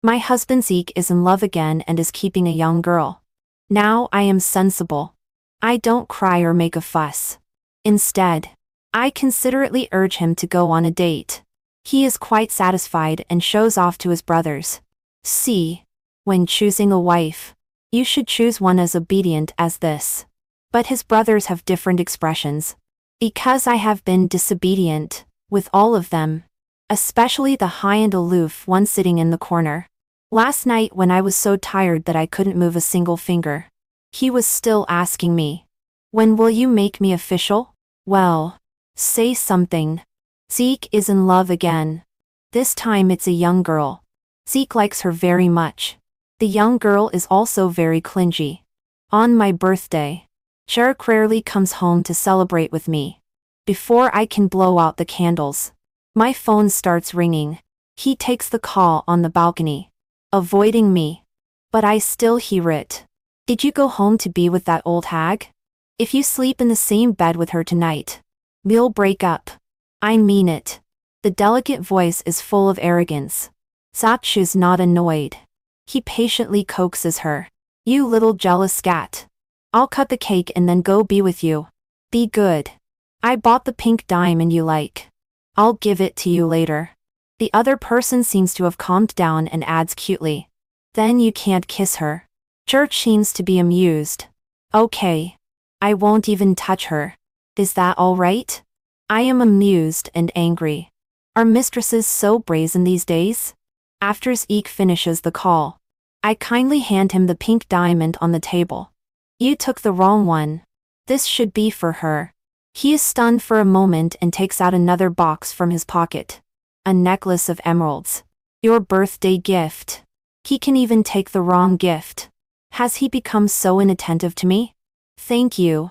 My husband Zeke is in love again and is keeping a young girl. Now I am sensible. I don't cry or make a fuss. Instead, I considerately urge him to go on a date. He is quite satisfied and shows off to his brothers. See, when choosing a wife, you should choose one as obedient as this. But his brothers have different expressions. Because I have been disobedient, with all of them. Especially the high and aloof one sitting in the corner. Last night when I was so tired that I couldn't move a single finger. He was still asking me. When will you make me official? Well, say something. Zeke is in love again. This time it's a young girl. Zeke likes her very much. The young girl is also very clingy. On my birthday, Shark rarely comes home to celebrate with me. Before I can blow out the candles, my phone starts ringing. He takes the call on the balcony, avoiding me. But I still hear it. Did you go home to be with that old hag? If you sleep in the same bed with her tonight, we'll break up. I mean it. The delicate voice is full of arrogance. Zapchu's not annoyed. He patiently coaxes her. You little jealous scat. I'll cut the cake and then go be with you. Be good. I bought the pink diamond you like. I'll give it to you later. The other person seems to have calmed down and adds cutely. Then you can't kiss her. Church seems to be amused. Okay. I won't even touch her. Is that all right? I am amused and angry. Are mistresses so brazen these days? After Zeke finishes the call, I kindly hand him the pink diamond on the table. You took the wrong one. This should be for her. He is stunned for a moment and takes out another box from his pocket. A necklace of emeralds. Your birthday gift. He can even take the wrong gift. Has he become so inattentive to me? Thank you.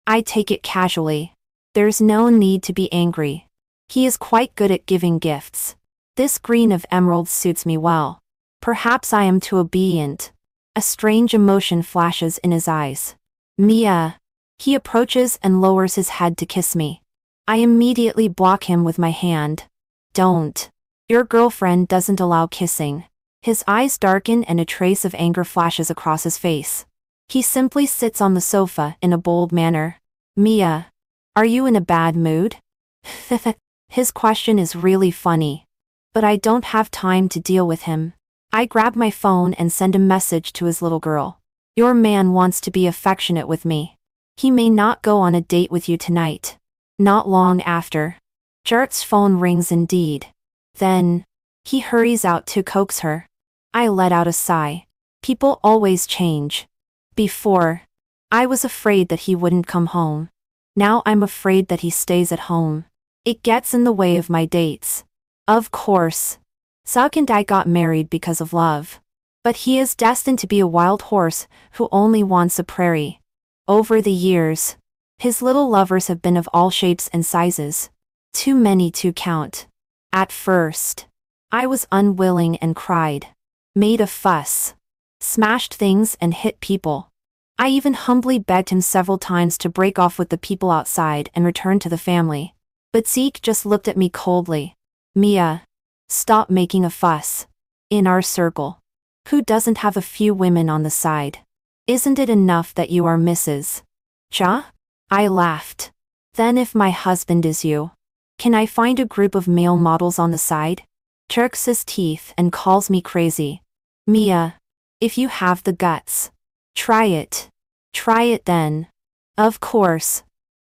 I take it casually. There's no need to be angry. He is quite good at giving gifts. This green of emeralds suits me well. Perhaps I am too obedient. A strange emotion flashes in his eyes. Mia. He approaches and lowers his head to kiss me. I immediately block him with my hand. Don't. Your girlfriend doesn't allow kissing. His eyes darken and a trace of anger flashes across his face. He simply sits on the sofa in a bold manner. Mia. Are you in a bad mood? His question is really funny. But I don't have time to deal with him. I grab my phone and send a message to his little girl. Your man wants to be affectionate with me. He may not go on a date with you tonight. Not long after. Jart's phone rings indeed. Then, he hurries out to coax her. I let out a sigh. People always change. Before, I was afraid that he wouldn't come home. Now I'm afraid that he stays at home. It gets in the way of my dates. Of course. Zuck and I got married because of love. But he is destined to be a wild horse who only wants a prairie. Over the years, his little lovers have been of all shapes and sizes. Too many to count. At first, I was unwilling and cried. Made a fuss. Smashed things and hit people. I even humbly begged him several times to break off with the people outside and return to the family. But Zeke just looked at me coldly. Mia. Stop making a fuss. In our circle. Who doesn't have a few women on the side? Isn't it enough that you are Mrs. Cha? I laughed. Then if my husband is you, can I find a group of male models on the side? Jerks his teeth and calls me crazy. Mia. If you have the guts. Try it. Try it then. Of course.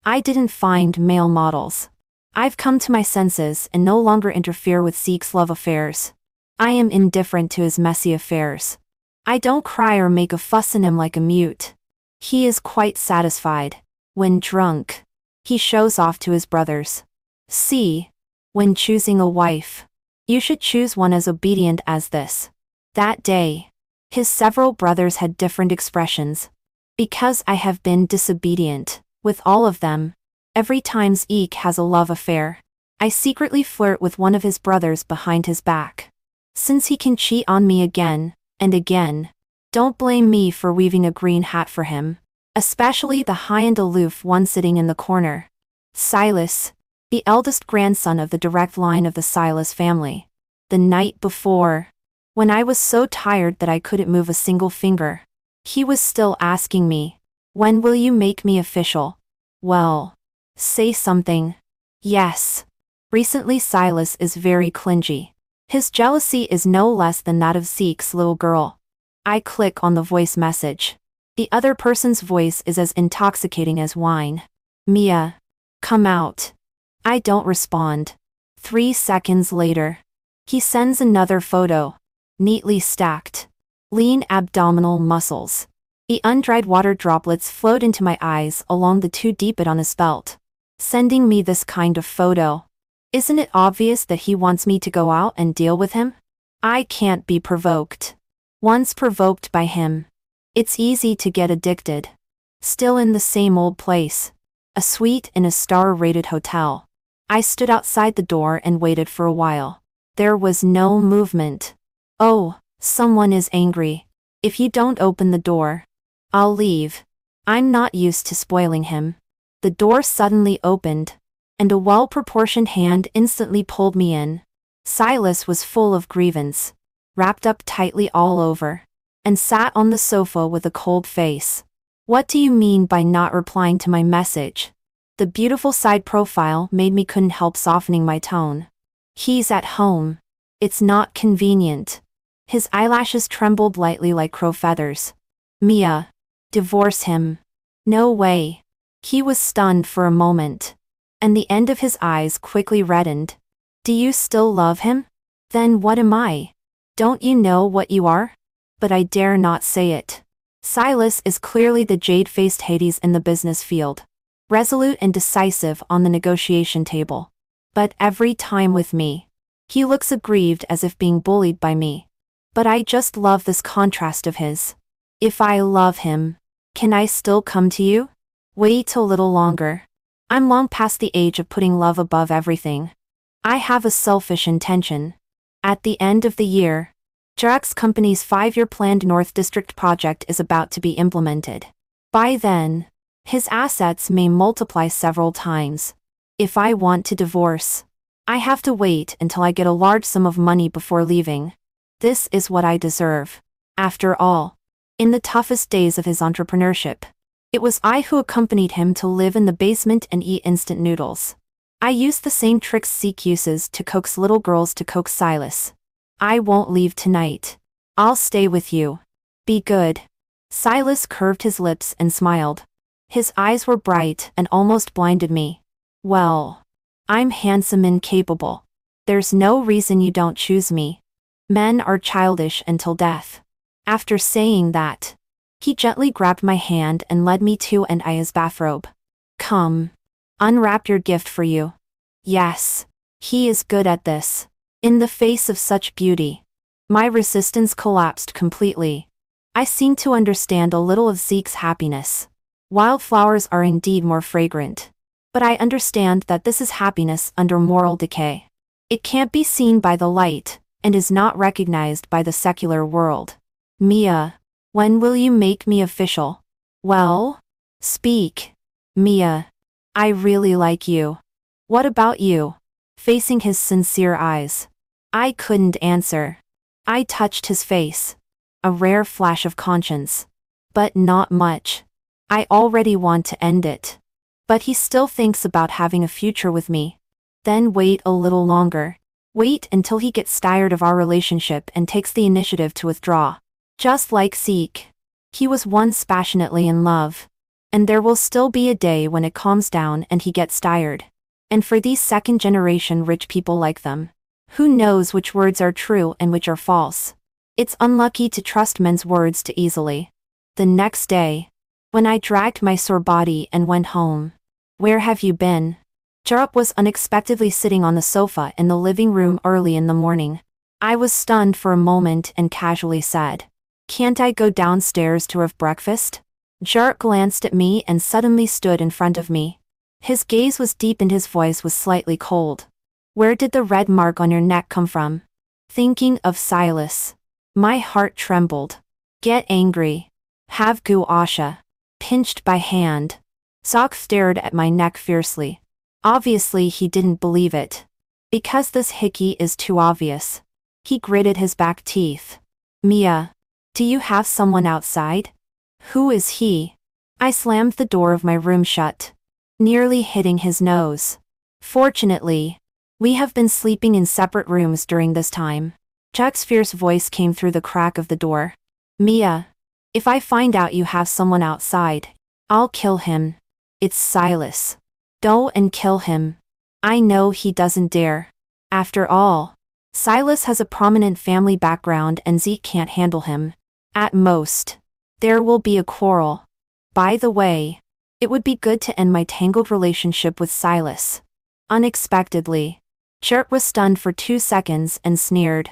I didn't find male models. I've come to my senses and no longer interfere with Zeke's love affairs. I am indifferent to his messy affairs. I don't cry or make a fuss in him like a mute. He is quite satisfied. When drunk, he shows off to his brothers. See, when choosing a wife, you should choose one as obedient as this. That day, his several brothers had different expressions. Because I have been disobedient, with all of them. Every time Zeke has a love affair, I secretly flirt with one of his brothers behind his back. Since he can cheat on me again, and again, don't blame me for weaving a green hat for him. Especially the high and aloof one sitting in the corner. Silas, the eldest grandson of the direct line of the Silas family. The night before, When I was so tired that I couldn't move a single finger. He was still asking me, "When will you make me official?" Well, say something. Yes. Recently Silas is very clingy. His jealousy is no less than that of Zeke's little girl. I click on the voice message. The other person's voice is as intoxicating as wine. "Mia. Come out." I don't respond. 3 seconds later. He sends another photo. Neatly stacked. Lean abdominal muscles. The undried water droplets flowed into my eyes along the two-deep on his belt. Sending me this kind of photo. Isn't it obvious that he wants me to go out and deal with him? I can't be provoked. Once provoked by him, it's easy to get addicted. Still in the same old place. A suite in a star-rated hotel. I stood outside the door and waited for a while. There was no movement. Oh, someone is angry. If you don't open the door, I'll leave. I'm not used to spoiling him. The door suddenly opened, and a well-proportioned hand instantly pulled me in. Silas was full of grievance, wrapped up tightly all over, and sat on the sofa with a cold face. "What do you mean by not replying to my message?" The beautiful side profile made me couldn't help softening my tone. "He's at home. It's not convenient." His eyelashes trembled lightly like crow feathers. "Mia. Divorce him." "No way." He was stunned for a moment, and the end of his eyes quickly reddened. "Do you still love him? Then what am I? Don't you know what you are?" But I dare not say it. Silas is clearly the jade-faced Hades in the business field. Resolute and decisive on the negotiation table. But every time with me, he looks aggrieved as if being bullied by me. But I just love this contrast of his. If I love him, can I still come to you? Wait a little longer. I'm long past the age of putting love above everything. I have a selfish intention. At the end of the year, Jack's company's 5-year planned North District project is about to be implemented. By then, his assets may multiply several times. If I want to divorce, I have to wait until I get a large sum of money before leaving. This is what I deserve. After all, in the toughest days of his entrepreneurship, it was I who accompanied him to live in the basement and eat instant noodles. I used the same tricks Zeke uses to coax little girls to coax Silas. "I won't leave tonight. I'll stay with you. Be good." Silas curved his lips and smiled. His eyes were bright and almost blinded me. "Well, I'm handsome and capable. There's no reason you don't choose me. Men are childish until death." After saying that, he gently grabbed my hand and led me to and Aya's bathrobe. "Come. Unwrap your gift for you." Yes, he is good at this. In the face of such beauty, my resistance collapsed completely. I seemed to understand a little of Zeke's happiness. Wildflowers are indeed more fragrant. But I understand that this is happiness under moral decay. It can't be seen by the light, and is not recognized by the secular world. "Mia. When will you make me official?" "Well? Speak. Mia. I really like you. What about you?" Facing his sincere eyes, I couldn't answer. I touched his face. A rare flash of conscience. But not much. I already want to end it. But he still thinks about having a future with me. Then wait a little longer. Wait until he gets tired of our relationship and takes the initiative to withdraw. Just like Zeke. He was once passionately in love. And there will still be a day when it calms down and he gets tired. And for these second-generation rich people like them, who knows which words are true and which are false? It's unlucky to trust men's words too easily. The next day, when I dragged my sore body and went home. "Where have you been?" Jarup was unexpectedly sitting on the sofa in the living room early in the morning. I was stunned for a moment and casually said, "Can't I go downstairs to have breakfast?" Jarup glanced at me and suddenly stood in front of me. His gaze was deep and his voice was slightly cold. "Where did the red mark on your neck come from?" Thinking of Silas. My heart trembled. "Get angry. Have gu asha." Pinched by hand. Sok stared at my neck fiercely. Obviously he didn't believe it. Because this hickey is too obvious. He gritted his back teeth. Mia, do you have someone outside? Who is he? I slammed the door of my room shut, nearly hitting his nose. Fortunately, we have been sleeping in separate rooms during this time. Jack's fierce voice came through the crack of the door. Mia, if I find out you have someone outside, I'll kill him. It's Silas. Go and kill him. I know he doesn't dare. After all, Silas has a prominent family background and Zeke can't handle him. At most, there will be a quarrel. By the way, it would be good to end my tangled relationship with Silas. Unexpectedly, Jack was stunned for 2 seconds and sneered.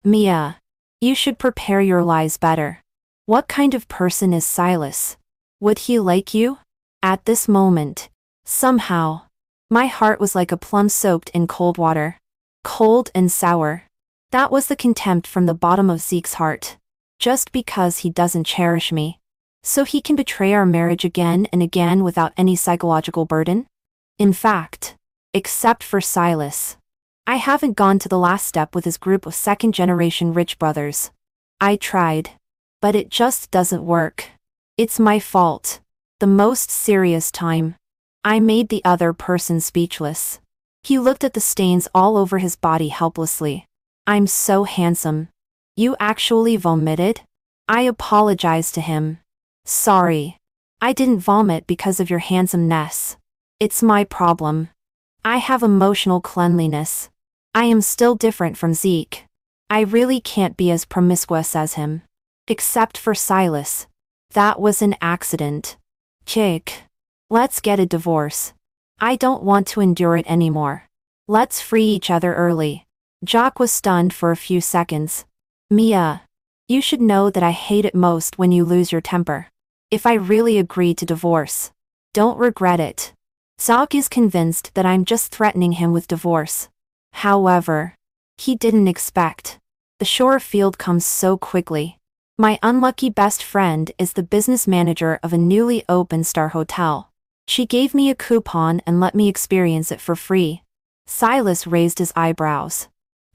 Mia, you should prepare your lies better. What kind of person is Silas? Would he like you? At this moment, somehow, my heart was like a plum soaked in cold water. Cold and sour. That was the contempt from the bottom of Zeke's heart. Just because he doesn't cherish me. So he can betray our marriage again and again without any psychological burden? In fact, except for Silas, I haven't gone to the last step with his group of second-generation rich brothers. I tried, but it just doesn't work. It's my fault. The most serious time. I made the other person speechless. He looked at the stains all over his body helplessly. I'm so handsome. You actually vomited? I apologized to him. Sorry. I didn't vomit because of your handsomeness. It's my problem. I have emotional cleanliness. I am still different from Zeke. I really can't be as promiscuous as him. Except for Silas. That was an accident. Jake. Let's get a divorce. I don't want to endure it anymore. Let's free each other early. Jock was stunned for a few seconds. Mia, you should know that I hate it most when you lose your temper. If I really agree to divorce, don't regret it. Zoc is convinced that I'm just threatening him with divorce. However, he didn't expect. The shore field comes so quickly. My unlucky best friend is the business manager of a newly opened star hotel. She gave me a coupon and let me experience it for free. Silas raised his eyebrows.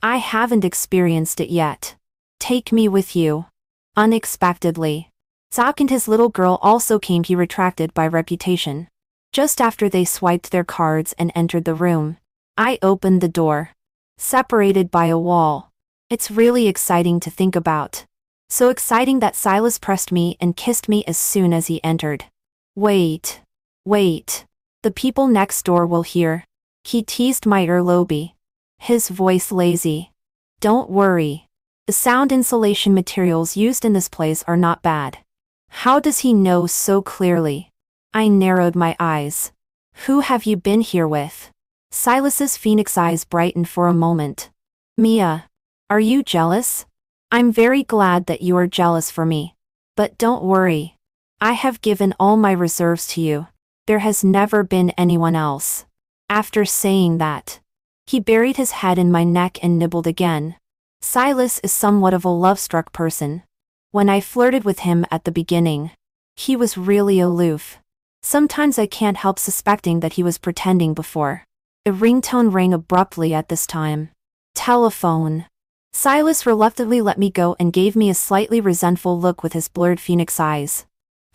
I haven't experienced it yet. Take me with you. Unexpectedly, Zoc and his little girl also came. He retracted by reputation. Just after they swiped their cards and entered the room, I opened the door. Separated by a wall. It's really exciting to think about. So exciting that Silas pressed me and kissed me as soon as he entered. Wait. The people next door will hear. He teased my earlobe. His voice lazy. Don't worry. The sound insulation materials used in this place are not bad. How does he know so clearly? I narrowed my eyes. Who have you been here with? Silas's phoenix eyes brightened for a moment. Mia, are you jealous? I'm very glad that you are jealous for me. But don't worry. I have given all my reserves to you. There has never been anyone else. After saying that, he buried his head in my neck and nibbled again. Silas is somewhat of a love-struck person. When I flirted with him at the beginning, he was really aloof. Sometimes I can't help suspecting that he was pretending before. A ringtone rang abruptly at this time. Telephone. Silas reluctantly let me go and gave me a slightly resentful look with his blurred phoenix eyes.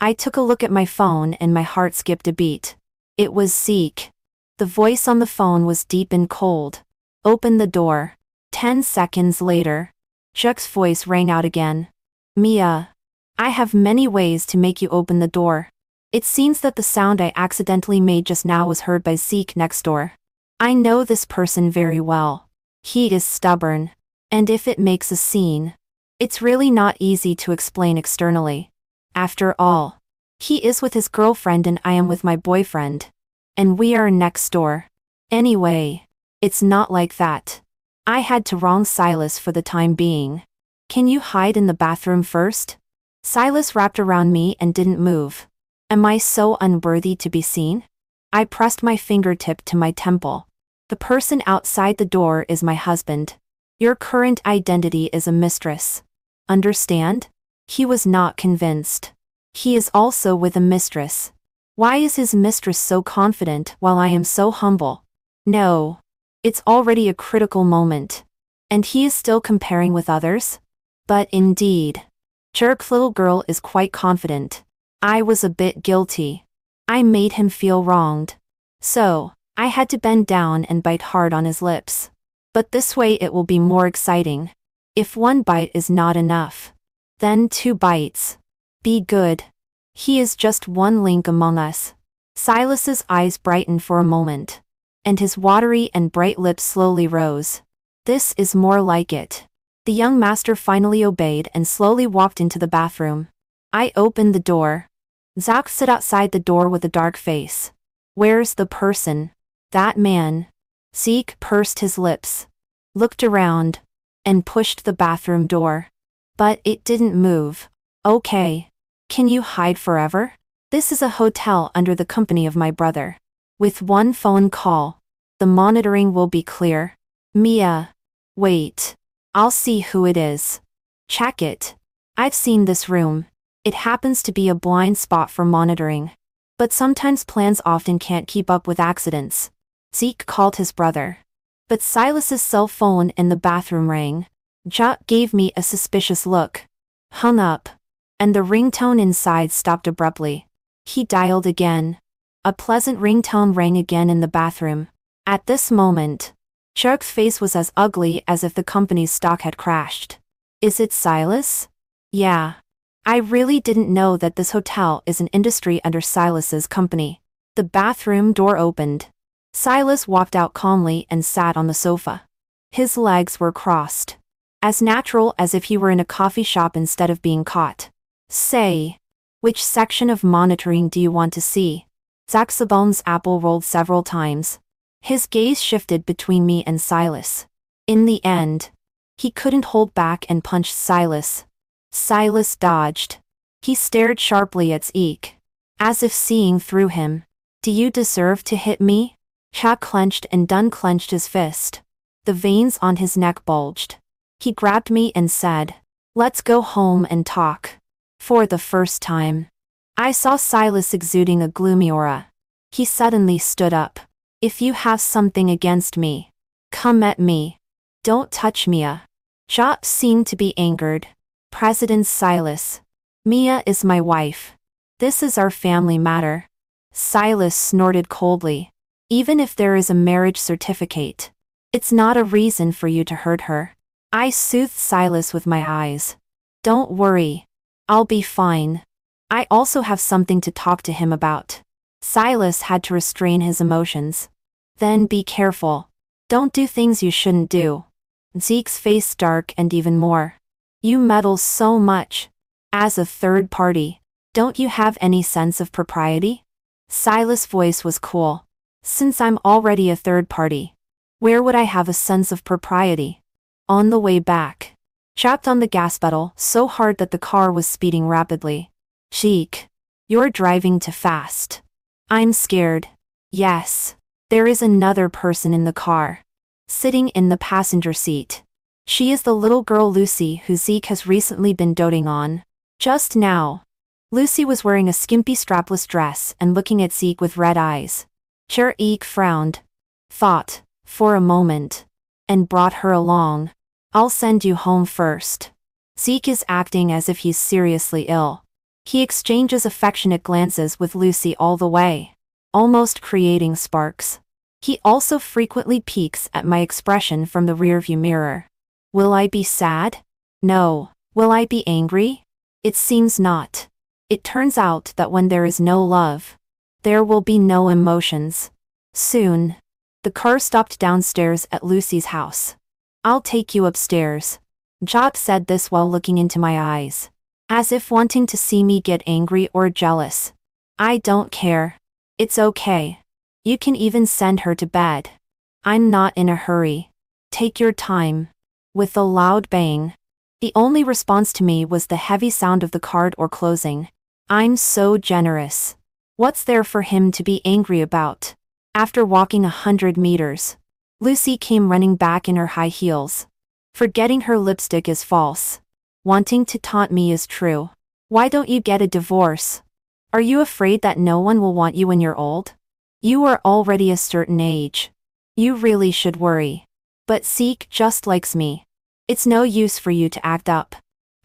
I took a look at my phone and my heart skipped a beat. It was Zeke. The voice on the phone was deep and cold. Open the door. 10 seconds later, Chuck's voice rang out again. Mia, I have many ways to make you open the door. It seems that the sound I accidentally made just now was heard by Zeke next door. I know this person very well. He is stubborn. And if it makes a scene, it's really not easy to explain externally. After all, he is with his girlfriend and I am with my boyfriend. And we are next door. Anyway, it's not like that. I had to wrong Silas for the time being. Can you hide in the bathroom first? Silas wrapped around me and didn't move. Am I so unworthy to be seen? I pressed my fingertip to my temple. The person outside the door is my husband. Your current identity is a mistress. Understand? He was not convinced. He is also with a mistress. Why is his mistress so confident while I am so humble? No. It's already a critical moment. And he is still comparing with others? But indeed. Jerk little girl is quite confident. I was a bit guilty. I made him feel wronged. So, I had to bend down and bite hard on his lips. But this way it will be more exciting. If one bite is not enough, then 2 bites. Be good. He is just one link among us. Silas's eyes brightened for a moment, and his watery and bright lips slowly rose. This is more like it. The young master finally obeyed and slowly walked into the bathroom. I opened the door. Zach stood outside the door with a dark face. Where's the person? That man. Zeke pursed his lips, looked around, and pushed the bathroom door. But it didn't move. Okay. Can you hide forever? This is a hotel under the company of my brother. With one phone call, the monitoring will be clear. Mia. Wait. I'll see who it is. Check it. I've seen this room. It happens to be a blind spot for monitoring. But sometimes plans often can't keep up with accidents. Zeke called his brother. But Silas's cell phone in the bathroom rang. Jack gave me a suspicious look. Hung up. And the ringtone inside stopped abruptly. He dialed again. A pleasant ringtone rang again in the bathroom. At this moment, Jack's face was as ugly as if the company's stock had crashed. Is it Silas? Yeah. I really didn't know that this hotel is an industry under Silas's company. The bathroom door opened. Silas walked out calmly and sat on the sofa. His legs were crossed. As natural as if he were in a coffee shop instead of being caught. Say, which section of monitoring do you want to see? Zach's apple rolled several times. His gaze shifted between me and Silas. In the end, he couldn't hold back and punched Silas. Silas dodged. He stared sharply at Zeke, as if seeing through him. Do you deserve to hit me? Chuck clenched and unclenched his fist. The veins on his neck bulged. He grabbed me and said, let's go home and talk. For the first time, I saw Silas exuding a gloomy aura. He suddenly stood up. If you have something against me, come at me. Don't touch Mia. Chuck seemed to be angered. President Silas. Mia is my wife. This is our family matter. Silas snorted coldly. Even if there is a marriage certificate, it's not a reason for you to hurt her. I soothed Silas with my eyes. Don't worry. I'll be fine. I also have something to talk to him about. Silas had to restrain his emotions. Then be careful. Don't do things you shouldn't do. Zeke's face darkened even more. You meddle so much. As a third party, don't you have any sense of propriety? Silas' voice was cool. Since I'm already a third party, where would I have a sense of propriety? On the way back, chapped on the gas pedal so hard that the car was speeding rapidly. Zeke, you're driving too fast. I'm scared. Yes. There is another person in the car. Sitting in the passenger seat. She is the little girl Lucy who Zeke has recently been doting on. Just now, Lucy was wearing a skimpy strapless dress and looking at Zeke with red eyes. Zeke frowned, thought, for a moment, and brought her along. I'll send you home first. Zeke is acting as if he's seriously ill. He exchanges affectionate glances with Lucy all the way, almost creating sparks. He also frequently peeks at my expression from the rearview mirror. Will I be sad? No. Will I be angry? It seems not. It turns out that when there is no love, there will be no emotions. Soon, the car stopped downstairs at Lucy's house. I'll take you upstairs. Job said this while looking into my eyes, as if wanting to see me get angry or jealous. I don't care. It's okay. You can even send her to bed. I'm not in a hurry. Take your time. With a loud bang. The only response to me was the heavy sound of the car door closing. I'm so generous. What's there for him to be angry about? After walking 100 meters, Lucy came running back in her high heels. Forgetting her lipstick is false. Wanting to taunt me is true. Why don't you get a divorce? Are you afraid that no one will want you when you're old? You are already a certain age. You really should worry. But Zeke just likes me. It's no use for you to act up.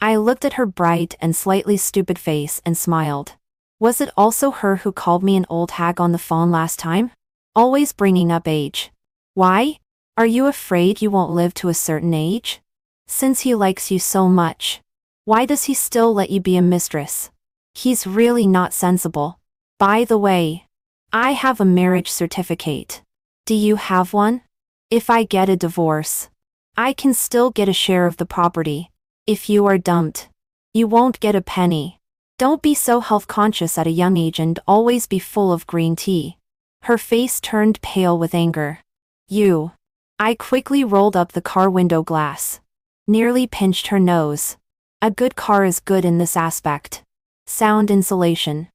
I looked at her bright and slightly stupid face and smiled. Was it also her who called me an old hag on the phone last time? Always bringing up age. Why? Are you afraid you won't live to a certain age? Since he likes you so much, why does he still let you be a mistress? He's really not sensible. By the way, I have a marriage certificate. Do you have one? If I get a divorce, I can still get a share of the property. If you are dumped, you won't get a penny. Don't be so health conscious at a young age and always be full of green tea. Her face turned pale with anger. You. I quickly rolled up the car window glass. Nearly pinched her nose. A good car is good in this aspect. Sound insulation.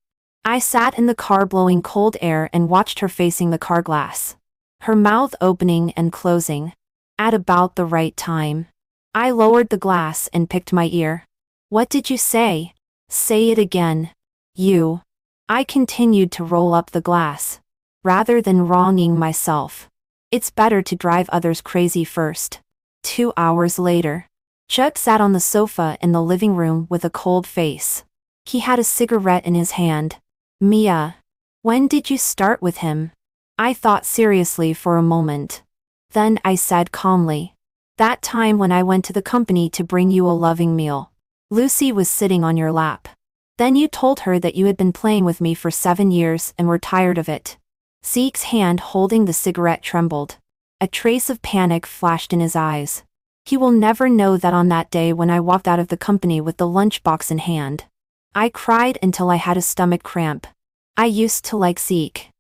I sat in the car blowing cold air and watched her facing the car glass. Her mouth opening and closing. At about the right time. I lowered the glass and picked my ear. What did you say? Say it again. You. I continued to roll up the glass. Rather than wronging myself, it's better to drive others crazy first. 2 hours later, Chuck sat on the sofa in the living room with a cold face. He had a cigarette in his hand. Mia. When did you start with him? I thought seriously for a moment. Then I said calmly. That time when I went to the company to bring you a loving meal. Lucy was sitting on your lap. Then you told her that you had been playing with me for 7 years and were tired of it. Zeke's hand holding the cigarette trembled. A trace of panic flashed in his eyes. He will never know that on that day when I walked out of the company with the lunchbox in hand. I cried until I had a stomach cramp. I used to like Zeke.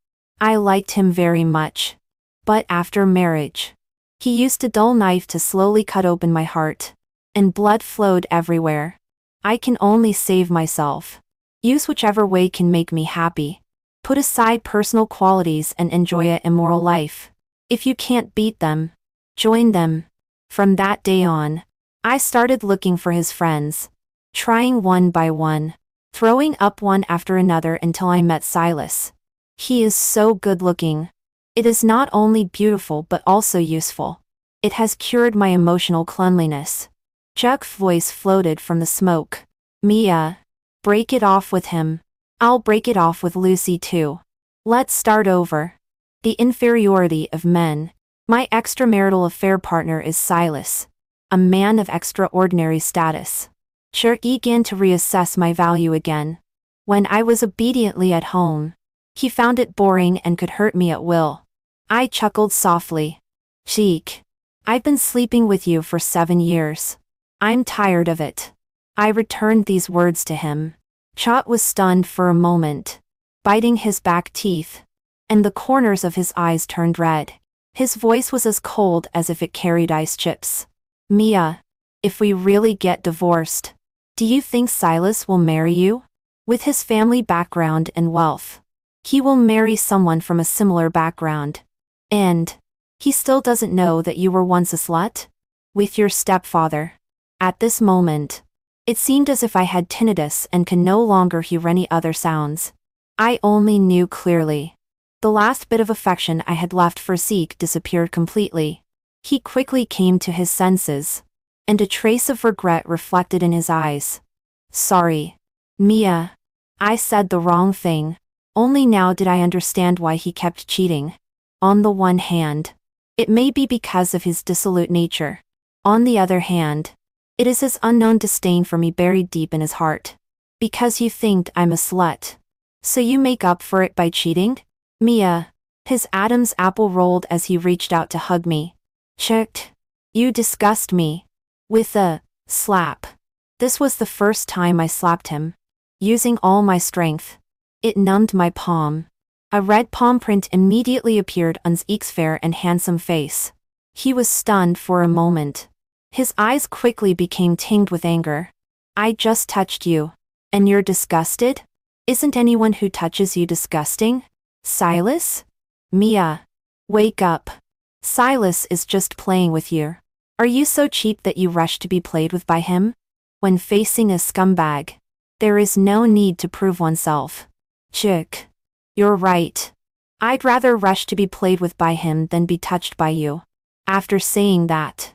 I liked him very much. But after marriage, he used a dull knife to slowly cut open my heart. And blood flowed everywhere. I can only save myself. Use whichever way can make me happy. Put aside personal qualities and enjoy an immoral life. If you can't beat them, join them. From that day on, I started looking for his friends. Trying one by one. Throwing up one after another until I met Silas. He is so good looking. It is not only beautiful but also useful. It has cured my emotional cleanliness. Chuck's voice floated from the smoke. Mia. Break it off with him. I'll break it off with Lucy too. Let's start over. The inferiority of men. My extramarital affair partner is Silas. A man of extraordinary status. Chuck began to reassess my value again. When I was obediently at home, he found it boring and could hurt me at will. I chuckled softly. Cheek. I've been sleeping with you for 7 years. I'm tired of it. I returned these words to him. Chot was stunned for a moment, biting his back teeth, and the corners of his eyes turned red. His voice was as cold as if it carried ice chips. Mia, if we really get divorced, do you think Silas will marry you? With his family background and wealth, he will marry someone from a similar background. And he still doesn't know that you were once a slut? With your stepfather. At this moment, it seemed as if I had tinnitus and could no longer hear any other sounds. I only knew clearly. The last bit of affection I had left for Zeke disappeared completely. He quickly came to his senses, and a trace of regret reflected in his eyes. Sorry, Mia. I said the wrong thing. Only now did I understand why he kept cheating. On the one hand, it may be because of his dissolute nature. On the other hand, it is his unknown disdain for me buried deep in his heart. Because you think I'm a slut. So you make up for it by cheating? Mia. His Adam's apple rolled as he reached out to hug me. Chuck. You disgust me. With a slap. This was the first time I slapped him. Using all my strength. It numbed my palm. A red palm print immediately appeared on Zeke's fair and handsome face. He was stunned for a moment. His eyes quickly became tinged with anger. I just touched you. And you're disgusted? Isn't anyone who touches you disgusting? Silas? Mia. Wake up. Silas is just playing with you. Are you so cheap that you rush to be played with by him? When facing a scumbag, there is no need to prove oneself. Chuck. You're right. I'd rather rush to be played with by him than be touched by you. After saying that,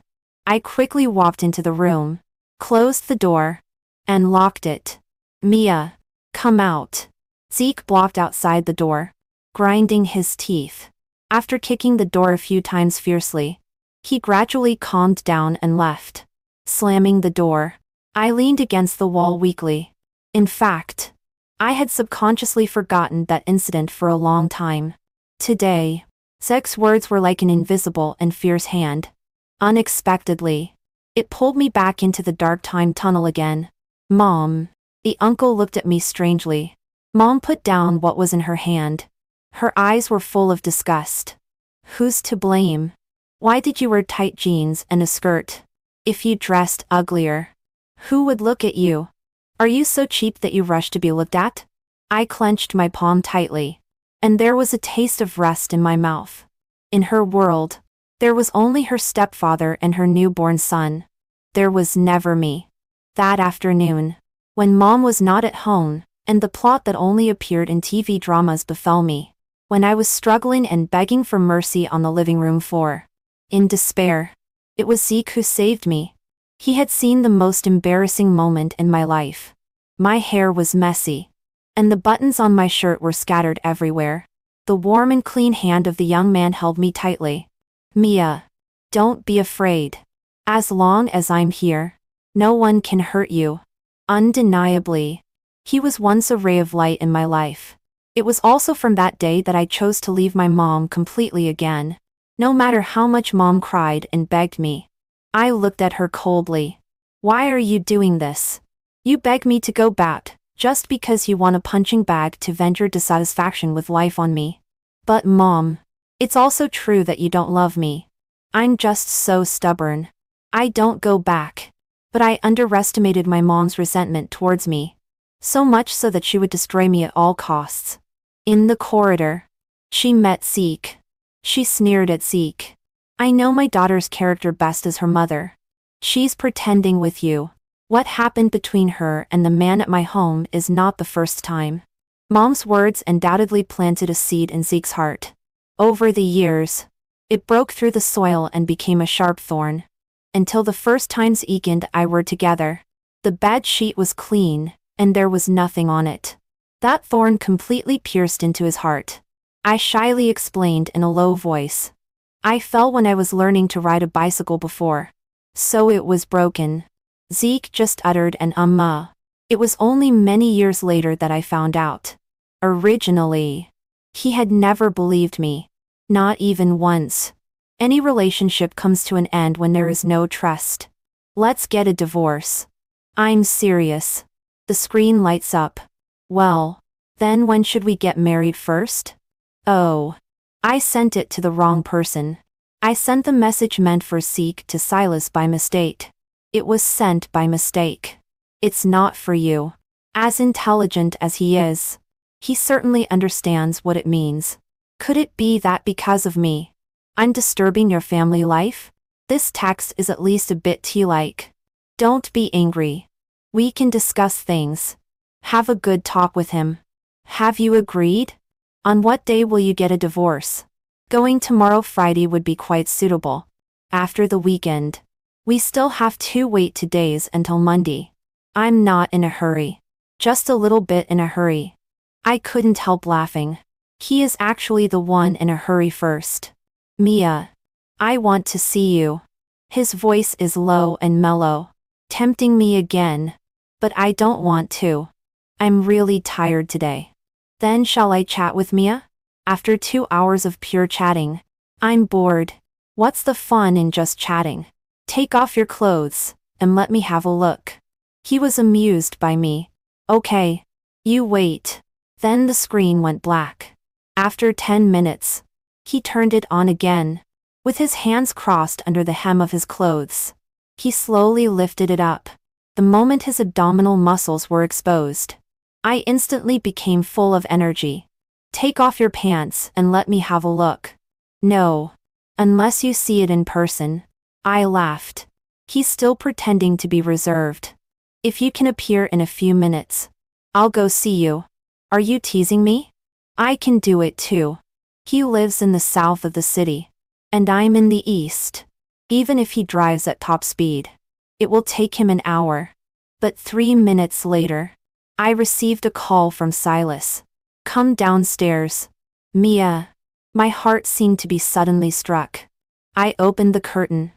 I quickly walked into the room, closed the door, and locked it. Mia, come out. Zeke blocked outside the door, grinding his teeth. After kicking the door a few times fiercely, he gradually calmed down and left. Slamming the door, I leaned against the wall weakly. In fact, I had subconsciously forgotten that incident for a long time. Today, Zek's words were like an invisible and fierce hand. Unexpectedly, it pulled me back into the dark time tunnel again. Mom. The uncle looked at me strangely. Mom put down what was in her hand. Her eyes were full of disgust. Who's to blame? Why did you wear tight jeans and a skirt? If you dressed uglier, who would look at you? Are you so cheap that you rush to be looked at? I clenched my palm tightly, and there was a taste of rest in my mouth. In her world, there was only her stepfather and her newborn son. There was never me. That afternoon, when Mom was not at home, and the plot that only appeared in TV dramas befell me, when I was struggling and begging for mercy on the living room floor. In despair, it was Zeke who saved me. He had seen the most embarrassing moment in my life. My hair was messy, and the buttons on my shirt were scattered everywhere. The warm and clean hand of the young man held me tightly. Mia, don't be afraid. As long as I'm here, no one can hurt you. Undeniably, he was once a ray of light in my life. It was also from that day that I chose to leave my mom completely again. No matter how much Mom cried and begged me. I looked at her coldly. Why are you doing this? You beg me to go back, just because you want a punching bag to vent your dissatisfaction with life on me. But Mom, it's also true that you don't love me. I'm just so stubborn. I don't go back. But I underestimated my mom's resentment towards me. So much so that she would destroy me at all costs. In the corridor, she met Zeke. She sneered at Zeke. I know my daughter's character best as her mother. She's pretending with you. What happened between her and the man at my home is not the first time. Mom's words undoubtedly planted a seed in Zeke's heart. Over the years, it broke through the soil and became a sharp thorn. Until the first time Zeke and I were together. The bed sheet was clean, and there was nothing on it. That thorn completely pierced into his heart. I shyly explained in a low voice. I fell when I was learning to ride a bicycle before. So it was broken. Zeke just uttered an It was only many years later that I found out. Originally, he had never believed me. Not even once. Any relationship comes to an end when there is no trust. Let's get a divorce. I'm serious. The screen lights up. Well, then when should we get married first? Oh. I sent it to the wrong person. I sent the message meant for Zeke to Silas by mistake. It was sent by mistake. It's not for you. As intelligent as he is, he certainly understands what it means. Could it be that because of me, I'm disturbing your family life? This text is at least a bit tea-like. Don't be angry. We can discuss things. Have a good talk with him. Have you agreed? On what day will you get a divorce? Going tomorrow Friday would be quite suitable. After the weekend. We still have to wait 2 days until Monday. I'm not in a hurry. Just a little bit in a hurry. I couldn't help laughing. He is actually the one in a hurry first. Mia. I want to see you. His voice is low and mellow, tempting me again. But I don't want to. I'm really tired today. Then shall I chat with Mia? After 2 hours of pure chatting, I'm bored. What's the fun in just chatting? Take off your clothes, and let me have a look. He was amused by me. Okay. You wait. Then the screen went black. After 10 minutes, he turned it on again. With his hands crossed under the hem of his clothes, he slowly lifted it up. The moment his abdominal muscles were exposed, I instantly became full of energy. Take off your pants and let me have a look. No. Unless you see it in person. I laughed. He's still pretending to be reserved. If you can appear in a few minutes, I'll go see you. Are you teasing me? I can do it too. He lives in the south of the city. And I'm in the east. Even if he drives at top speed. It will take him an hour. But 3 minutes later, I received a call from Silas. Come downstairs. Mia. My heart seemed to be suddenly struck. I opened the curtain.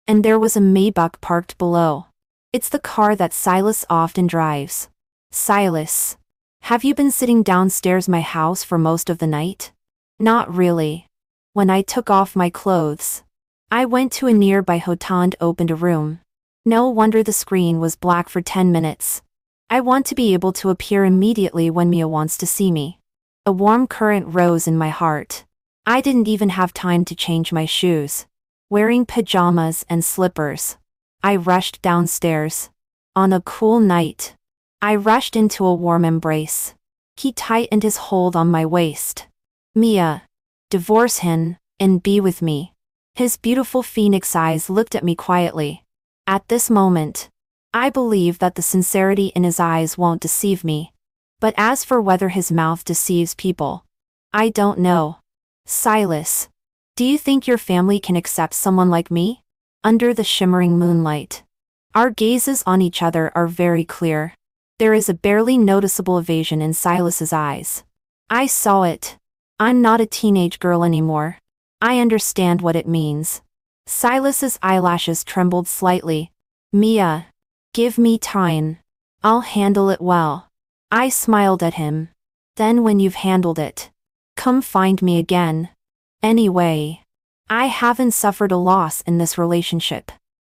And there was a Maybach parked below. It's the car that Silas often drives. Silas. Have you been sitting downstairs my house for most of the night? Not really. When I took off my clothes, I went to a nearby hotel and opened a room. No wonder the screen was black for 10 minutes. I want to be able to appear immediately when Mia wants to see me. A warm current rose in my heart. I didn't even have time to change my shoes. Wearing pajamas and slippers, I rushed downstairs. On a cool night, I rushed into a warm embrace. He tightened his hold on my waist. Mia. Divorce him, and be with me. His beautiful phoenix eyes looked at me quietly. At this moment, I believe that the sincerity in his eyes won't deceive me. But as for whether his mouth deceives people, I don't know. Silas. Do you think your family can accept someone like me? Under the shimmering moonlight, our gazes on each other are very clear. There is a barely noticeable evasion in Silas's eyes. I saw it. I'm not a teenage girl anymore. I understand what it means. Silas's eyelashes trembled slightly. Mia. Give me time. I'll handle it well. I smiled at him. Then when you've handled it, come find me again. Anyway, I haven't suffered a loss in this relationship.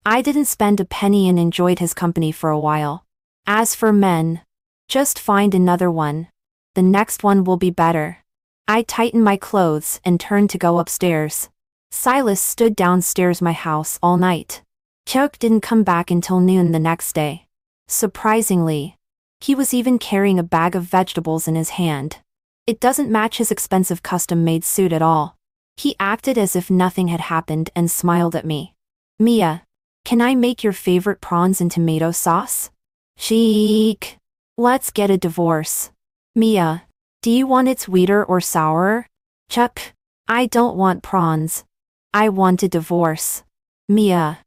I didn't spend a penny and enjoyed his company for a while. As for men, just find another one. The next one will be better. I tightened my clothes and turned to go upstairs. Silas stood downstairs my house all night. Chuck didn't come back until noon the next day. Surprisingly, he was even carrying a bag of vegetables in his hand. It doesn't match his expensive custom-made suit at all. He acted as if nothing had happened and smiled at me. Mia, can I make your favorite prawns and tomato sauce? Chic. Let's get a divorce. Mia, do you want it sweeter or sourer? Chuck, I don't want prawns. I want a divorce. Mia,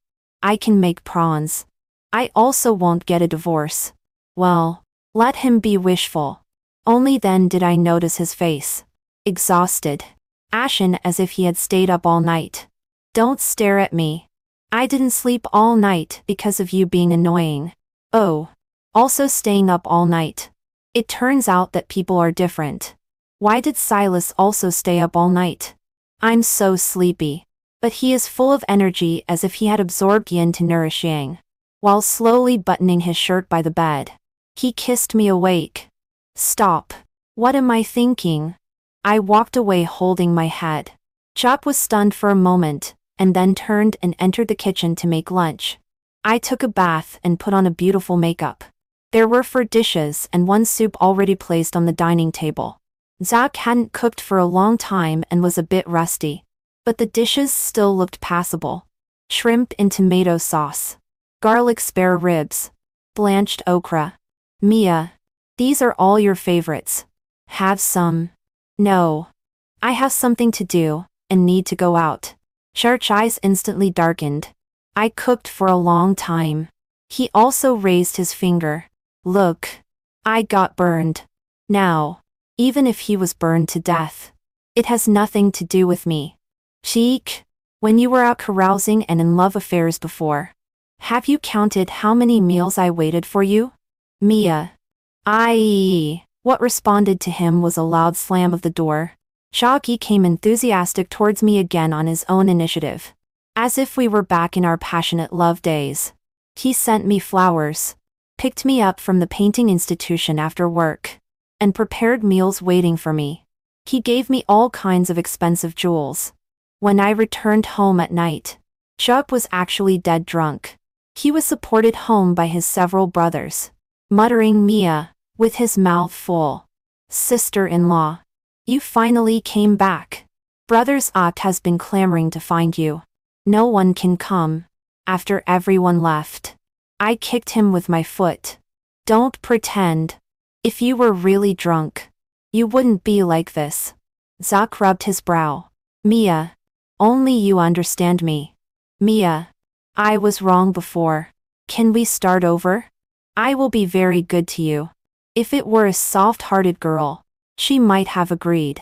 I can make prawns. I also won't get a divorce. Well, let him be wishful. Only then did I notice his face. Exhausted. Ashen as if he had stayed up all night. Don't stare at me. I didn't sleep all night because of you being annoying. Oh. Also staying up all night. It turns out that people are different. Why did Silas also stay up all night? I'm so sleepy. But he is full of energy as if he had absorbed yin to nourish yang. While slowly buttoning his shirt by the bed, he kissed me awake. Stop. What am I thinking? I walked away holding my head. Chop was stunned for a moment, and then turned and entered the kitchen to make lunch. I took a bath and put on a beautiful makeup. There were 4 dishes and 1 soup already placed on the dining table. Zach hadn't cooked for a long time and was a bit rusty. But the dishes still looked passable. Shrimp in tomato sauce. Garlic spare ribs. Blanched okra. Mia. These are all your favorites. Have some. No. I have something to do, and need to go out. Shark's eyes instantly darkened. I cooked for a long time. He also raised his finger. Look. I got burned. Now, even if he was burned to death, it has nothing to do with me. Cheek, when you were out carousing and in love affairs before, have you counted how many meals I waited for you? Mia. What responded to him was a loud slam of the door. Shocky came enthusiastic towards me again on his own initiative. As if we were back in our passionate love days. He sent me flowers, picked me up from the painting institution after work, and prepared meals waiting for me. He gave me all kinds of expensive jewels. When I returned home at night, Chuck was actually dead drunk. He was supported home by his several brothers, muttering Mia, with his mouth full. Sister-in-law. You finally came back. Brother's Act has been clamoring to find you. No one can come. After everyone left, I kicked him with my foot. Don't pretend. If you were really drunk, you wouldn't be like this. Zach rubbed his brow. Mia. Only you understand me. Mia. I was wrong before. Can we start over? I will be very good to you. If it were a soft-hearted girl, she might have agreed.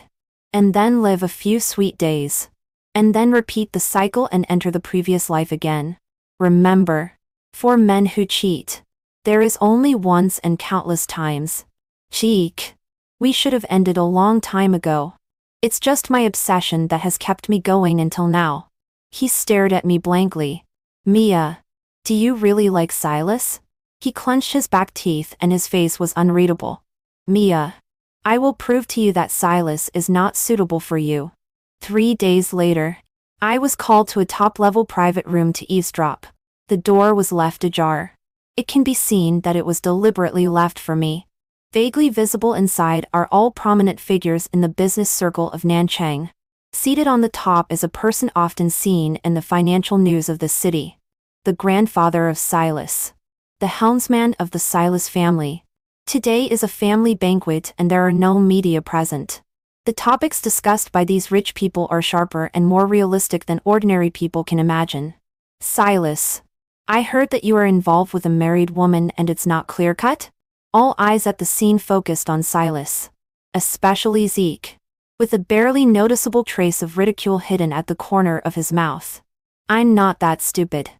And then live a few sweet days. And then repeat the cycle and enter the previous life again. Remember, for men who cheat, there is only once and countless times. Cheek. We should have ended a long time ago. It's just my obsession that has kept me going until now. He stared at me blankly. Mia. Do you really like Silas? He clenched his back teeth and his face was unreadable. Mia. I will prove to you that Silas is not suitable for you. 3 days later, I was called to a top-level private room to eavesdrop. The door was left ajar. It can be seen that it was deliberately left for me. Vaguely visible inside are all prominent figures in the business circle of Nanchang. Seated on the top is a person often seen in the financial news of the city. The grandfather of Silas. The helmsman of the Silas family. Today is a family banquet and there are no media present. The topics discussed by these rich people are sharper and more realistic than ordinary people can imagine. Silas. I heard that you are involved with a married woman and it's not clear-cut? All eyes at the scene focused on Silas. Especially Zeke. With a barely noticeable trace of ridicule hidden at the corner of his mouth. I'm not that stupid.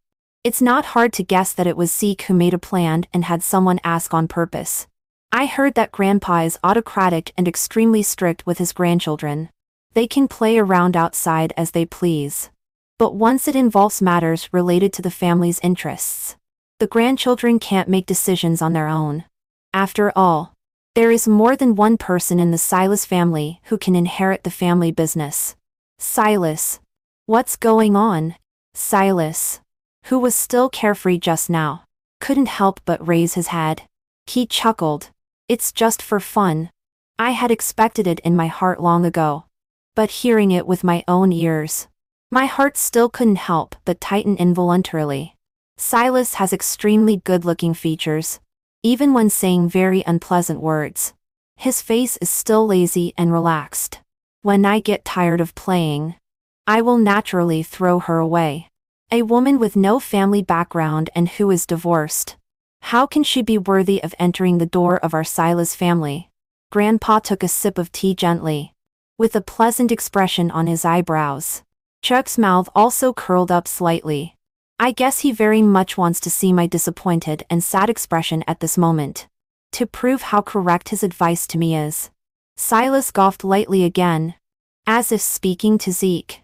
It's not hard to guess that it was Zeke who made a plan and had someone ask on purpose. I heard that Grandpa is autocratic and extremely strict with his grandchildren. They can play around outside as they please. But once it involves matters related to the family's interests, the grandchildren can't make decisions on their own. After all, there is more than one person in the Silas family who can inherit the family business. Silas. What's going on? Silas, who was still carefree just now, couldn't help but raise his head. He chuckled. It's just for fun. I had expected it in my heart long ago. But hearing it with my own ears, my heart still couldn't help but tighten involuntarily. Silas has extremely good-looking features, even when saying very unpleasant words. His face is still lazy and relaxed. When I get tired of playing, I will naturally throw her away. A woman with no family background and who is divorced. How can she be worthy of entering the door of our Silas family? Grandpa took a sip of tea gently, with a pleasant expression on his eyebrows. Chuck's mouth also curled up slightly. I guess he very much wants to see my disappointed and sad expression at this moment, to prove how correct his advice to me is. Silas scoffed lightly again, as if speaking to Zeke.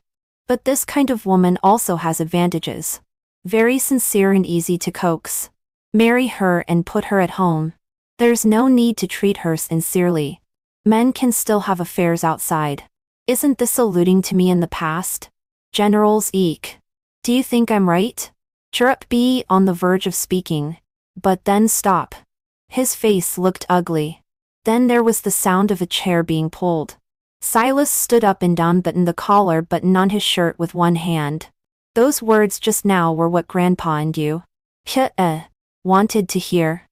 But this kind of woman also has advantages. Very sincere and easy to coax. Marry her and put her at home. There's no need to treat her sincerely. Men can still have affairs outside. Isn't this alluding to me in the past? Generals Eek. Do you think I'm right? Chirrup B on the verge of speaking. But then stop. His face looked ugly. Then there was the sound of a chair being pulled. Silas stood up and unbuttoned the collar button on his shirt with one hand. Those words just now were what Grandpa and you wanted to hear.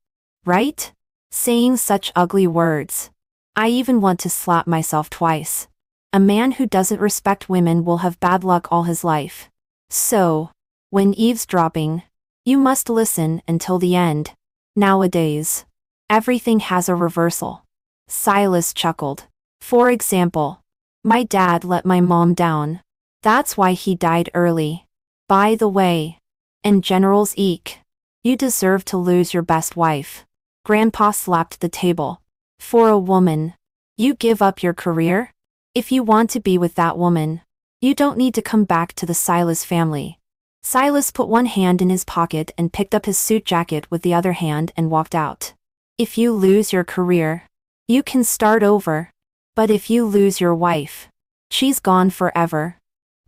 Right? Saying such ugly words. I even want to slap myself twice. A man who doesn't respect women will have bad luck all his life. So, when eavesdropping, you must listen until the end. Nowadays, everything has a reversal. Silas chuckled. For example, my dad let my mom down. That's why he died early. By the way, and Generals Eek, you deserve to lose your best wife. Grandpa slapped the table. For a woman, you give up your career? If you want to be with that woman, you don't need to come back to the Silas family. Silas put one hand in his pocket and picked up his suit jacket with the other hand and walked out. If you lose your career, you can start over. But if you lose your wife, she's gone forever.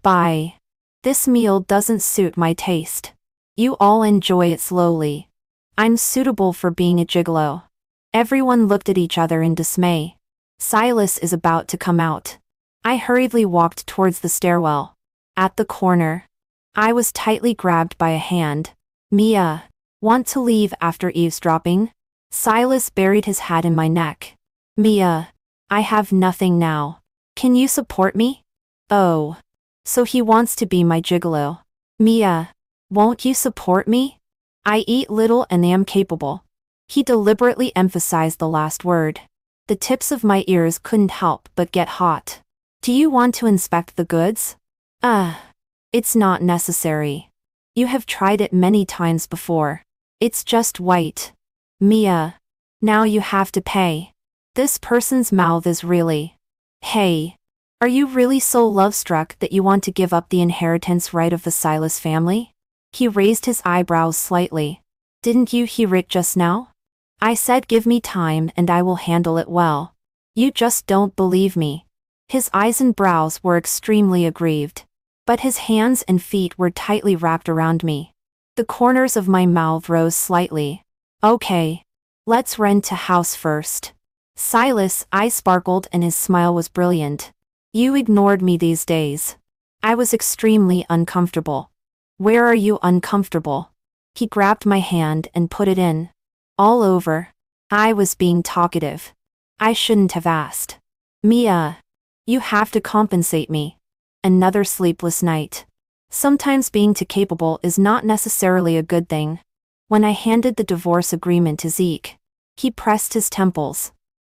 Bye. This meal doesn't suit my taste. You all enjoy it slowly. I'm suitable for being a gigolo. Everyone looked at each other in dismay. Silas is about to come out. I hurriedly walked towards the stairwell. At the corner, I was tightly grabbed by a hand. Mia, want to leave after eavesdropping? Silas buried his hat in my neck. Mia, I have nothing now. Can you support me? Oh. So he wants to be my gigolo. Mia, won't you support me? I eat little and am capable. He deliberately emphasized the last word. The tips of my ears couldn't help but get hot. Do you want to inspect the goods? It's not necessary. You have tried it many times before. It's just white. Mia, now you have to pay. This person's mouth is really. Hey, are you really so love-struck that you want to give up the inheritance right of the Silas family? He raised his eyebrows slightly. Didn't you hear it just now? I said give me time and I will handle it well. You just don't believe me. His eyes and brows were extremely aggrieved. But his hands and feet were tightly wrapped around me. The corners of my mouth rose slightly. Okay. Let's rent a house first. Silas' eyes sparkled and his smile was brilliant. You ignored me these days. I was extremely uncomfortable. Where are you uncomfortable? He grabbed my hand and put it in. All over. I was being talkative. I shouldn't have asked. Mia, you have to compensate me. Another sleepless night. Sometimes being too capable is not necessarily a good thing. When I handed the divorce agreement to Zeke, he pressed his temples.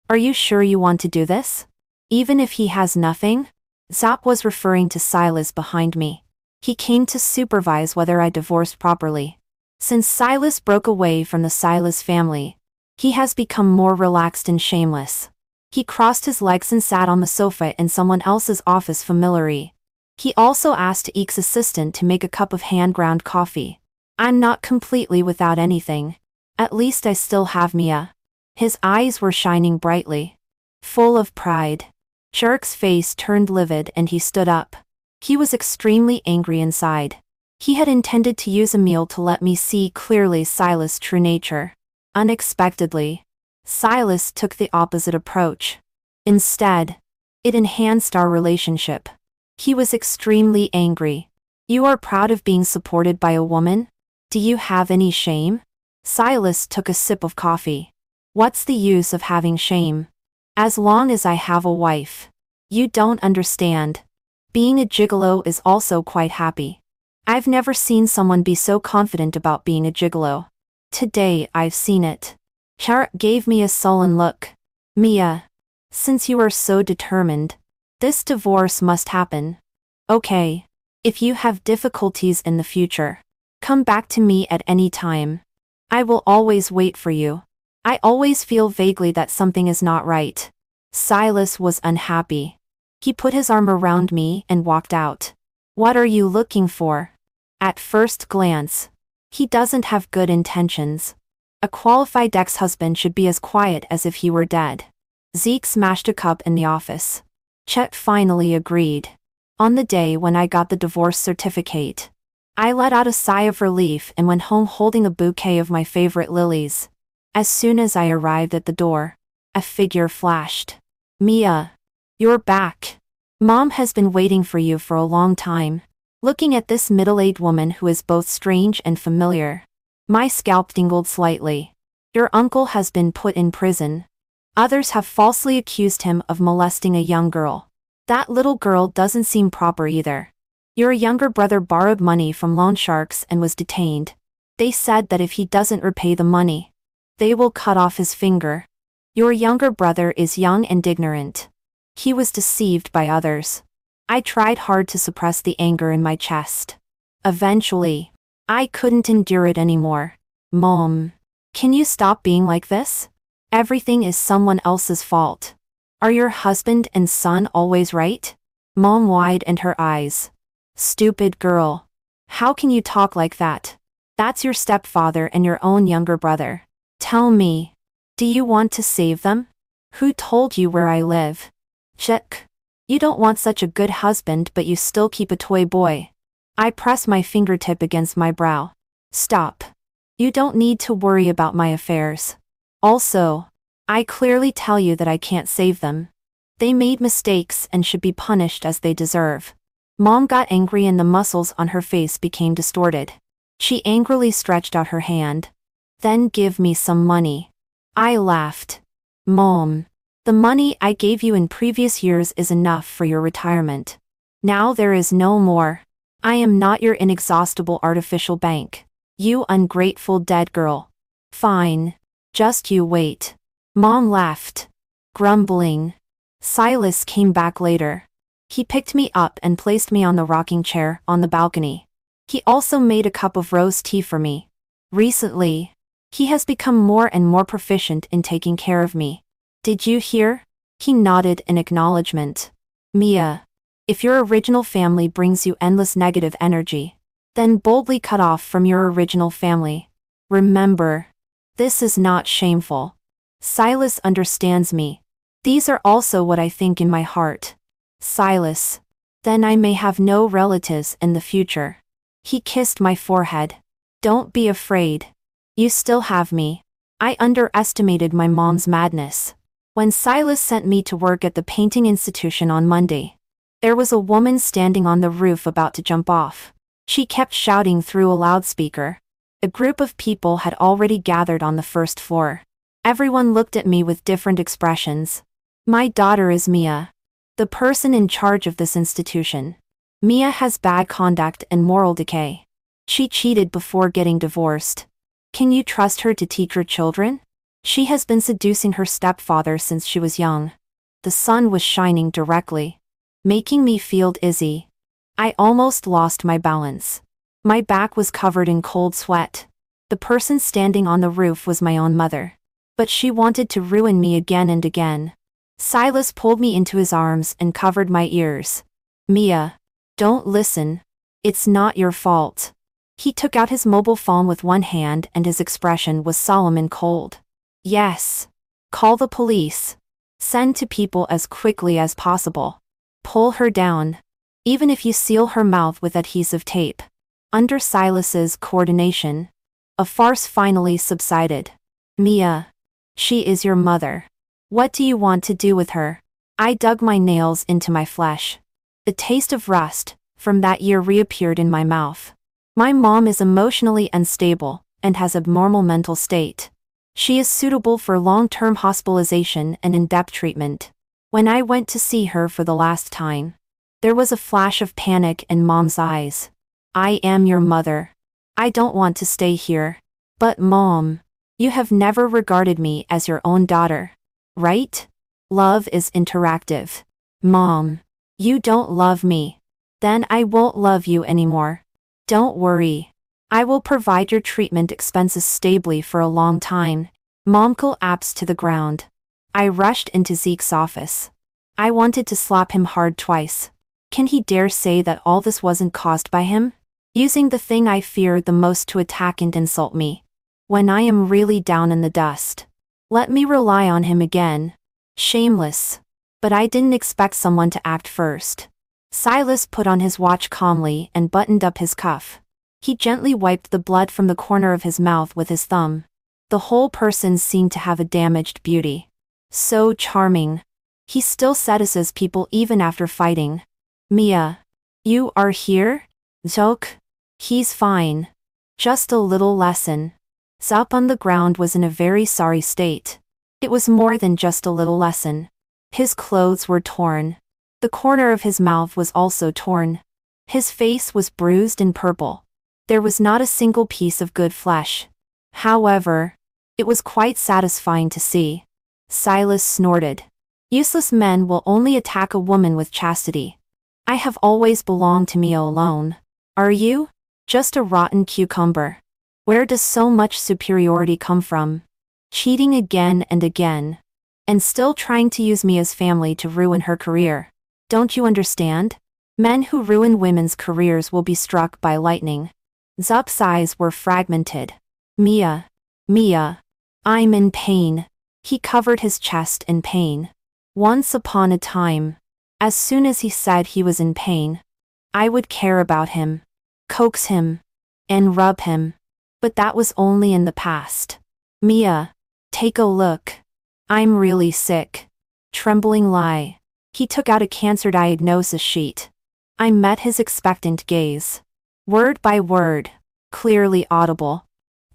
Are you sure you want to do this? Even if he has nothing? Zap was referring to Silas behind me. He came to supervise whether I divorced properly. Since Silas broke away from the Silas family, he has become more relaxed and shameless. He crossed his legs and sat on the sofa in someone else's office familiarly. He also asked Eek's assistant to make a cup of hand-ground coffee. I'm not completely without anything. At least I still have Mia. His eyes were shining brightly. Full of pride. Jerk's face turned livid and he stood up. He was extremely angry inside. He had intended to use a meal to let me see clearly Silas' true nature. Unexpectedly, Silas took the opposite approach. Instead, it enhanced our relationship. He was extremely angry. You are proud of being supported by a woman? Do you have any shame? Silas took a sip of coffee. What's the use of having shame? As long as I have a wife. You don't understand. Being a gigolo is also quite happy. I've never seen someone be so confident about being a gigolo. Today I've seen it. Char gave me a sullen look. Mia, since you are so determined, this divorce must happen. Okay. If you have difficulties in the future, come back to me at any time. I will always wait for you. I always feel vaguely that something is not right. Silas was unhappy. He put his arm around me and walked out. What are you looking for? At first glance, he doesn't have good intentions. A qualified ex-husband should be as quiet as if he were dead. Zeke smashed a cup in the office. Chet finally agreed. On the day when I got the divorce certificate, I let out a sigh of relief and went home holding a bouquet of my favorite lilies. As soon as I arrived at the door, a figure flashed. Mia, you're back. Mom has been waiting for you for a long time. Looking at this middle-aged woman who is both strange and familiar, my scalp tingled slightly. Your uncle has been put in prison. Others have falsely accused him of molesting a young girl. That little girl doesn't seem proper either. Your younger brother borrowed money from loan sharks and was detained. They said that if he doesn't repay the money, they will cut off his finger. Your younger brother is young and ignorant. He was deceived by others. I tried hard to suppress the anger in my chest. Eventually, I couldn't endure it anymore. Mom, can you stop being like this? Everything is someone else's fault. Are your husband and son always right? Mom widened her eyes. Stupid girl. How can you talk like that? That's your stepfather and your own younger brother. Tell me, do you want to save them? Who told you where I live? Chick. You don't want such a good husband but you still keep a toy boy. I press my fingertip against my brow. Stop. You don't need to worry about my affairs. Also, I clearly tell you that I can't save them. They made mistakes and should be punished as they deserve. Mom got angry and the muscles on her face became distorted. She angrily stretched out her hand. Then give me some money. I laughed. Mom, the money I gave you in previous years is enough for your retirement. Now there is no more. I am not your inexhaustible artificial bank. You ungrateful dead girl. Fine. Just you wait. Mom left. Grumbling. Silas came back later. He picked me up and placed me on the rocking chair on the balcony. He also made a cup of rose tea for me. Recently, he has become more and more proficient in taking care of me. Did you hear? He nodded in acknowledgement. Mia, if your original family brings you endless negative energy, then boldly cut off from your original family. Remember, this is not shameful. Silas understands me. These are also what I think in my heart. Silas, then I may have no relatives in the future. He kissed my forehead. Don't be afraid. You still have me. I underestimated my mom's madness. When Silas sent me to work at the painting institution on Monday, there was a woman standing on the roof about to jump off. She kept shouting through a loudspeaker. A group of people had already gathered on the first floor. Everyone looked at me with different expressions. My daughter is Mia, the person in charge of this institution. Mia has bad conduct and moral decay. She cheated before getting divorced. Can you trust her to teach your children? She has been seducing her stepfather since she was young. The sun was shining directly, making me feel dizzy. I almost lost my balance. My back was covered in cold sweat. The person standing on the roof was my own mother. But she wanted to ruin me again and again. Silas pulled me into his arms and covered my ears. Mia, don't listen. It's not your fault. He took out his mobile phone with one hand and his expression was solemn and cold. Yes. Call the police. Send to people as quickly as possible. Pull her down. Even if you seal her mouth with adhesive tape. Under Silas's coordination, a farce finally subsided. Mia, she is your mother. What do you want to do with her? I dug my nails into my flesh. The taste of rust from that year reappeared in my mouth. My mom is emotionally unstable and has abnormal mental state. She is suitable for long-term hospitalization and in-depth treatment. When I went to see her for the last time, there was a flash of panic in Mom's eyes. I am your mother. I don't want to stay here. But Mom, you have never regarded me as your own daughter, right? Love is interactive. Mom, you don't love me. Then I won't love you anymore. Don't worry. I will provide your treatment expenses stably for a long time. Mom collapsed to the ground. I rushed into Zeke's office. I wanted to slap him hard twice. Can he dare say that all this wasn't caused by him? Using the thing I feared the most to attack and insult me. When I am really down in the dust. Let me rely on him again. Shameless. But I didn't expect someone to act first. Silas put on his watch calmly and buttoned up his cuff. He gently wiped the blood from the corner of his mouth with his thumb. The whole person seemed to have a damaged beauty. So charming. He still seduces people even after fighting. Mia, you are here? Joke? He's fine. Just a little lesson. Zop on the ground was in a very sorry state. It was more than just a little lesson. His clothes were torn. The corner of his mouth was also torn. His face was bruised and purple. There was not a single piece of good flesh. However, it was quite satisfying to see. Silas snorted. Useless men will only attack a woman with chastity. I have always belonged to Mia alone. Are you? Just a rotten cucumber. Where does so much superiority come from? Cheating again and again. And still trying to use Mia's family to ruin her career. Don't you understand? Men who ruin women's careers will be struck by lightning. Zup's eyes were fragmented. Mia. Mia. I'm in pain. He covered his chest in pain. Once upon a time, as soon as he said he was in pain, I would care about him, coax him, and rub him. But that was only in the past. Mia, take a look. I'm really sick. Trembling lie. He took out a cancer diagnosis sheet. I met his expectant gaze. Word by word, clearly audible.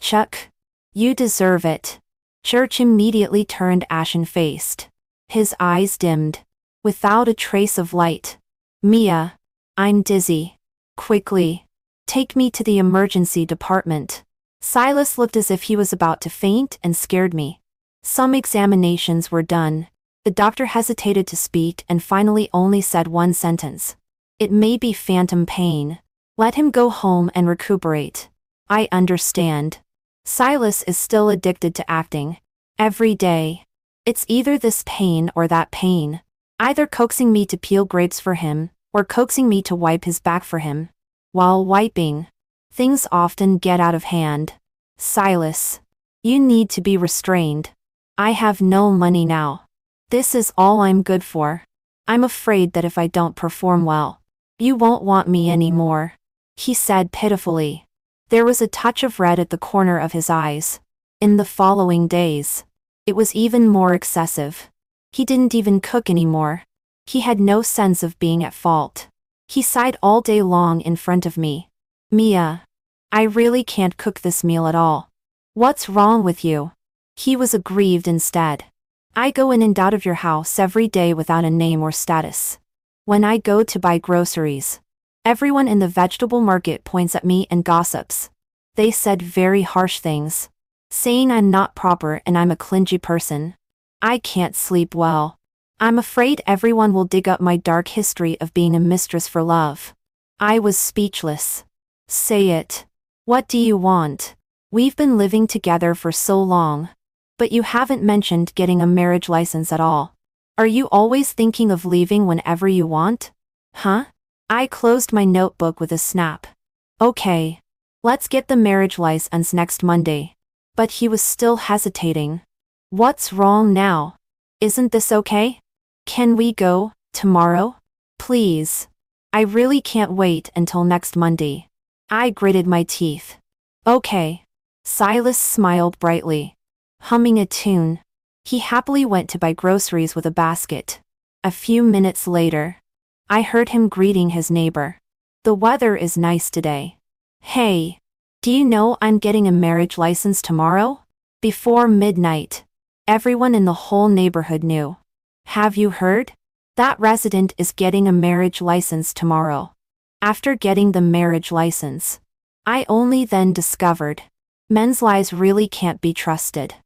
Chuck, you deserve it. Church immediately turned ashen-faced. His eyes dimmed. Without a trace of light. Mia, I'm dizzy. Quickly. Take me to the emergency department. Silas looked as if he was about to faint and scared me. Some examinations were done. The doctor hesitated to speak and finally only said one sentence. It may be phantom pain. Let him go home and recuperate. I understand. Silas is still addicted to acting. Every day. It's either this pain or that pain. Either coaxing me to peel grapes for him, or coaxing me to wipe his back for him. While wiping, things often get out of hand. Silas, you need to be restrained. I have no money now. This is all I'm good for. I'm afraid that if I don't perform well, you won't want me anymore, he said pitifully. There was a touch of red at the corner of his eyes. In the following days, it was even more excessive. He didn't even cook anymore. He had no sense of being at fault. He sighed all day long in front of me. Mia, I really can't cook this meal at all. What's wrong with you? He was aggrieved instead. I go in and out of your house every day without a name or status. When I go to buy groceries, everyone in the vegetable market points at me and gossips. They said very harsh things, saying I'm not proper and I'm a clingy person. I can't sleep well. I'm afraid everyone will dig up my dark history of being a mistress for love. I was speechless. Say it. What do you want? We've been living together for so long. But you haven't mentioned getting a marriage license at all. Are you always thinking of leaving whenever you want? Huh? I closed my notebook with a snap. Okay. Let's get the marriage license next Monday. But he was still hesitating. What's wrong now? Isn't this okay? Can we go tomorrow? Please. I really can't wait until next Monday. I gritted my teeth. Okay. Silas smiled brightly. Humming a tune, he happily went to buy groceries with a basket. A few minutes later, I heard him greeting his neighbor. The weather is nice today. Hey, do you know I'm getting a marriage license tomorrow? Before midnight. Everyone in the whole neighborhood knew. Have you heard? That resident is getting a marriage license tomorrow. After getting the marriage license, I only then discovered men's lies really can't be trusted.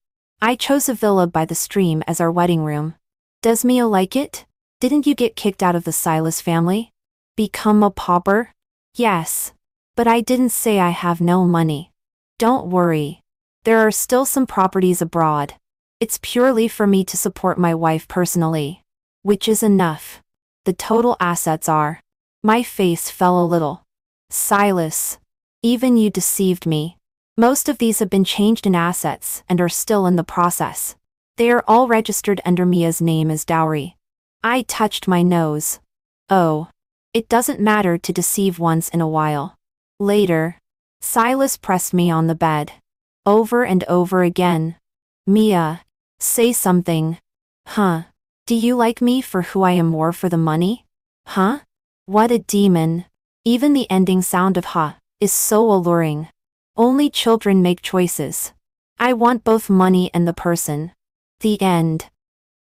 I chose a villa by the stream as our wedding room. Does Mia like it? Didn't you get kicked out of the Silas family? Become a pauper? Yes. But I didn't say I have no money. Don't worry. There are still some properties abroad. It's purely for me to support my wife personally. Which is enough. The total assets are. My face fell a little. Silas. Even you deceived me. Most of these have been changed in assets and are still in the process. They are all registered under Mia's name as dowry. I touched my nose. Oh. It doesn't matter to deceive once in a while. Later. Silas pressed me on the bed. Over and over again. Mia. Say something. Huh? Do you like me for who I am or for the money? Huh? What a demon. Even the ending sound of ha is so alluring. Only children make choices. I want both money and the person. The end.